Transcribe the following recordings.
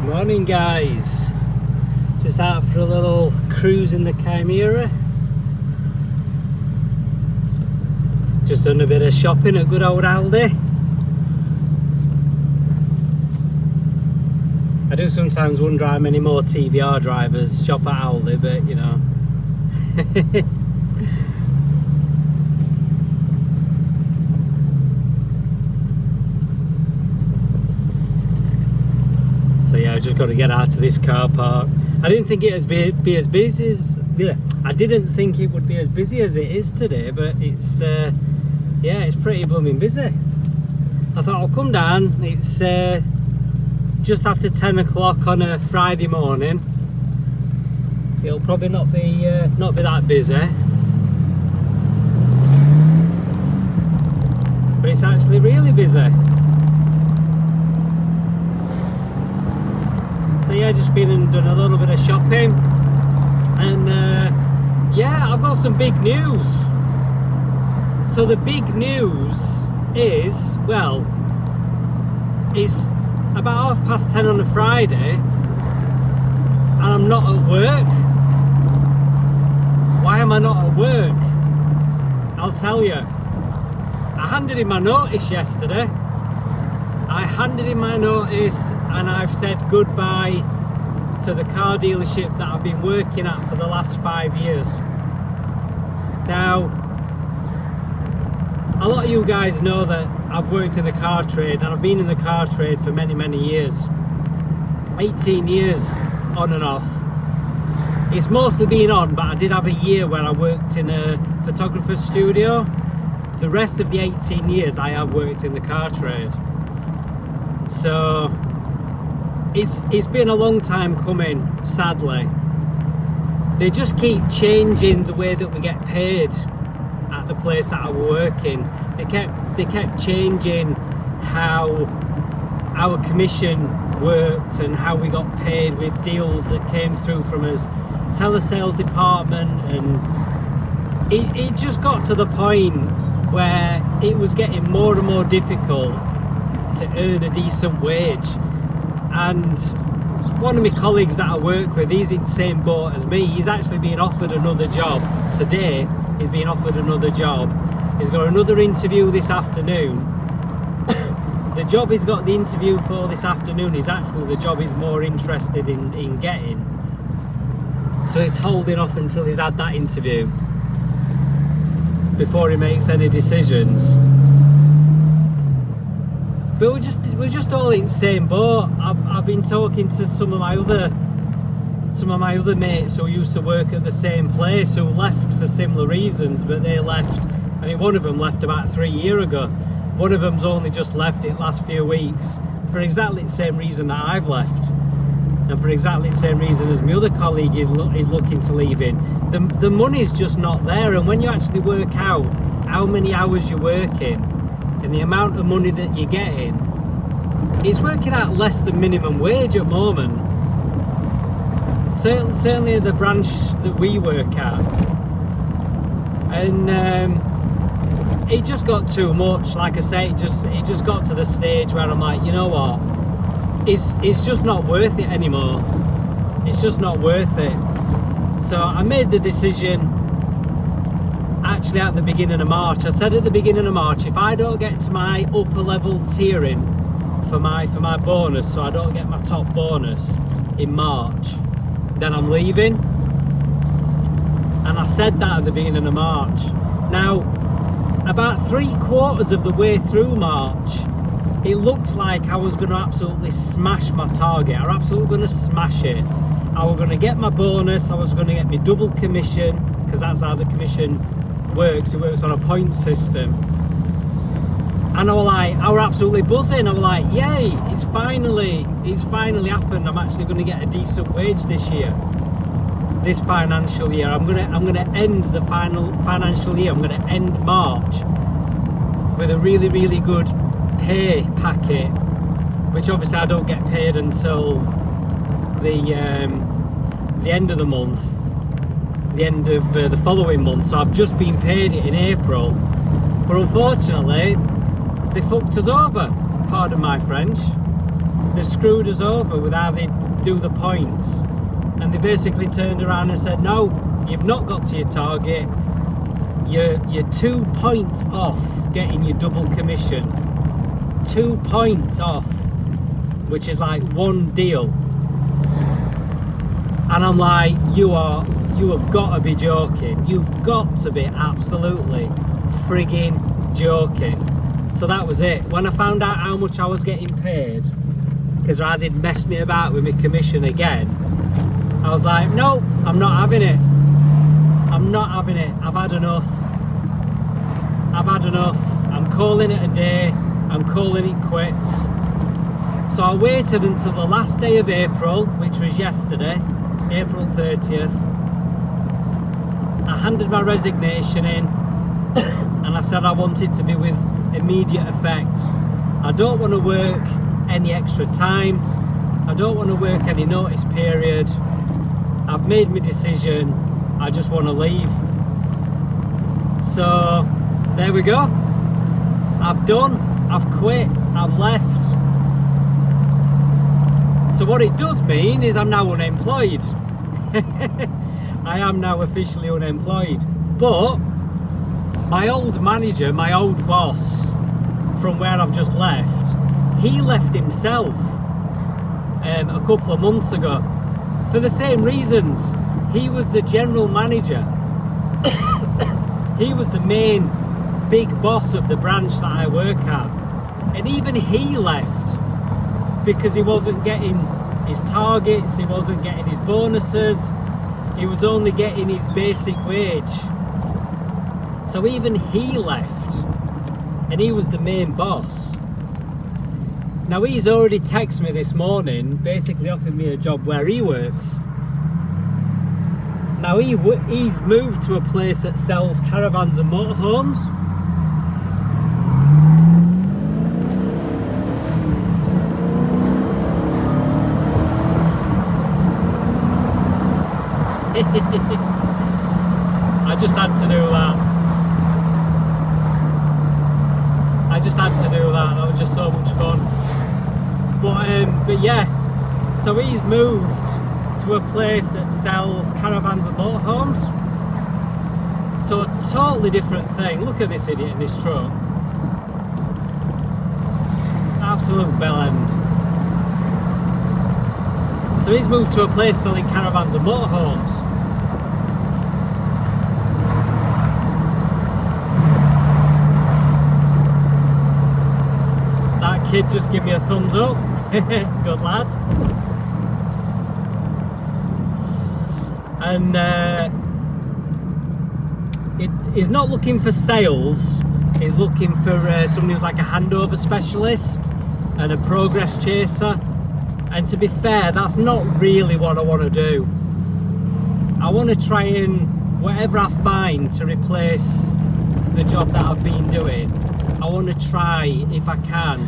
Good morning, guys. Just out for a little cruise in the Chimera. Just done a bit of shopping at good old Aldi. I do sometimes wonder how many more TVR drivers shop at Aldi, but you know. So yeah, I just got to get out of this car park. I didn't think it would be as busy as I didn't think it would be as busy as it is today, but it's yeah, it's pretty blooming busy. I thought I'll come down. It's just after 10 o'clock on a Friday morning. It'll probably not be that busy, but it's actually really busy. So yeah, just been and done a little bit of shopping, and yeah, I've got some big news. So the big news is, well, it's about 10:30 on a Friday and I'm not at work. Why am I not at work? I'll tell you. I handed in my notice yesterday. I handed in my notice and I've said goodbye to the car dealership that I've been working at for the last 5 years. Now, a lot of you guys know that I've worked in the car trade, and I've been in the car trade for many, many years. 18 years on and off. It's mostly been on, but I did have a year where I worked in a photographer's studio. The rest of the 18 years I have worked in the car trade. So it's been a long time coming, sadly. They just keep changing the way that we get paid at the place that I work in. They kept changing how our commission worked and how we got paid with deals that came through from us telesales department, and it just got to the point where it was getting more and more difficult to earn a decent wage. And one of my colleagues that I work with, he's in the same boat as me. He's actually being offered another job today. He's being offered another job. He's got another interview this afternoon. The job he's got the interview for this afternoon is actually the job he's more interested in getting. So he's holding off until he's had that interview before he makes any decisions. But we're just all in the same boat. I've been talking to some of my other mates who used to work at the same place, who left for similar reasons, but they left. I mean, one of them left about 3 years ago. One of them's only just left it last few weeks for exactly the same reason that I've left, and for exactly the same reason as my other colleague is looking to leave in. The money's just not there, and when you actually work out how many hours you're working and the amount of money that you're getting, it's working out less than minimum wage at the moment. Certainly the branch that we work at, and it just got too much. Like I say, it just got to the stage where I'm like, you know what, it's just not worth it anymore. It's just not worth it. So I made the decision actually at the beginning of March. I said at the beginning of March, if I don't get to my upper level tiering for my bonus, so I don't get my top bonus in March, then I'm leaving. And I said that at the beginning of March. Now, about 3/4 of the way through March, it looked like I was going to absolutely smash my target. I was absolutely going to smash it. I was going to get my bonus. I was going to get my double commission, because that's how the commission works. It works on a point system. And I was absolutely buzzing. I was like, yay, it's finally happened. I'm actually going to get a decent wage this year, this financial year. I'm gonna end the financial year. I'm gonna end March with a really, really good pay packet, which obviously I don't get paid until the end of the month, the end of the following month. So I've just been paid it in April, but unfortunately they fucked us over, pardon my French. They screwed us over with how they do the points, and they basically turned around and said, no, you've not got to your target. You're 2 points off getting your double commission. 2 points off, which is like one deal. And I'm like, you have got to be joking. You've got to be absolutely frigging joking. So that was it. When I found out how much I was getting paid, because they'd messed me about with my commission again, I was like, no, I'm not having it. I'm not having it. I've had enough. I've had enough. I'm calling it a day. I'm calling it quits. So I waited until the last day of April, which was yesterday, April 30th. I handed my resignation in and I said I want it to be with immediate effect. I don't want to work any extra time. I don't want to work any notice period. I've made my decision. I just want to leave. So there we go. I've done. I've quit. I've left. So what it does mean is I'm now unemployed. I am now officially unemployed. But my old manager, my old boss from where I've just left, he left himself a couple of months ago for the same reasons. He was the general manager. He was the main big boss of the branch that I work at. And even he left because he wasn't getting his targets, he wasn't getting his bonuses, he was only getting his basic wage. So even he left, and he was the main boss. Now he's already texted me this morning, basically offering me a job where he works. Now he's moved to a place that sells caravans and motorhomes. I just had to do that. That was just so much fun. But yeah, so he's moved to a place that sells caravans and motorhomes. So a totally different thing. Look at this idiot in this truck. Absolute bell end. So he's moved to a place selling caravans and motorhomes. That kid just gave me a thumbs up. Good lad. And he's not looking for sales, he's looking for somebody who's like a handover specialist and a progress chaser. And to be fair, that's not really what I want to do. I want to try and, whatever I find to replace the job that I've been doing, I want to try, if I can,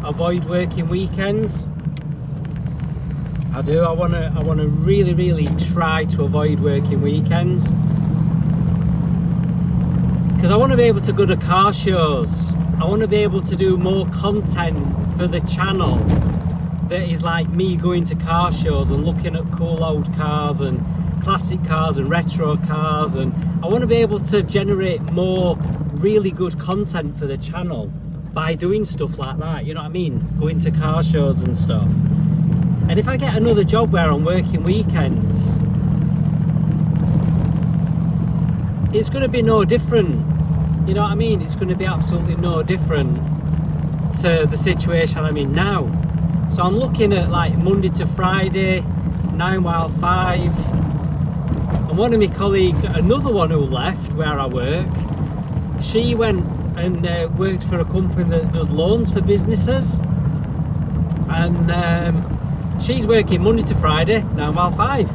avoid working weekends. I do. I want to really try to avoid working weekends, because I want to be able to go to car shows. I want to be able to do more content for the channel that is like me going to car shows and looking at cool old cars and classic cars and retro cars, and I want to be able to generate more really good content for the channel by doing stuff like that, you know what I mean? Going to car shows and stuff. And if I get another job where I'm working weekends, it's going to be no different, you know what I mean? It's going to be absolutely no different to the situation I'm in now. So I'm looking at like Monday to Friday, 9 while 5. And one of my colleagues, another one who left where I work, she went and worked for a company that does loans for businesses. And she's working Monday to Friday, 9 while 5.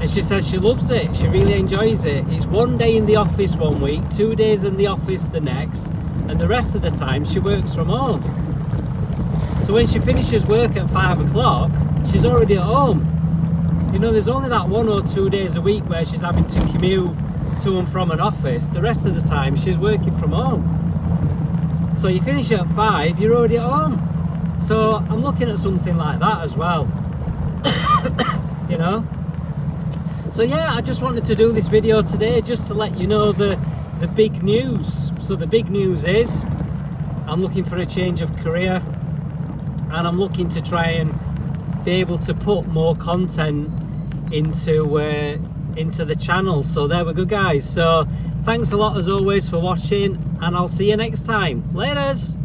And she says she loves it, she really enjoys it. It's 1 day in the office 1 week, 2 days in the office the next, and the rest of the time she works from home. So when she finishes work at 5 o'clock, she's already at home. You know, there's only that 1 or 2 days a week where she's having to commute to and from an office. The rest of the time she's working from home. So you finish at 5, you're already at home. So I'm looking at something like that as well. You know. So yeah, I just wanted to do this video today just to let you know the big news. So the big news is I'm looking for a change of career, and I'm looking to try and be able to put more content into the channel. So there we go, guys. So thanks a lot as always for watching, and I'll see you next time. Laters.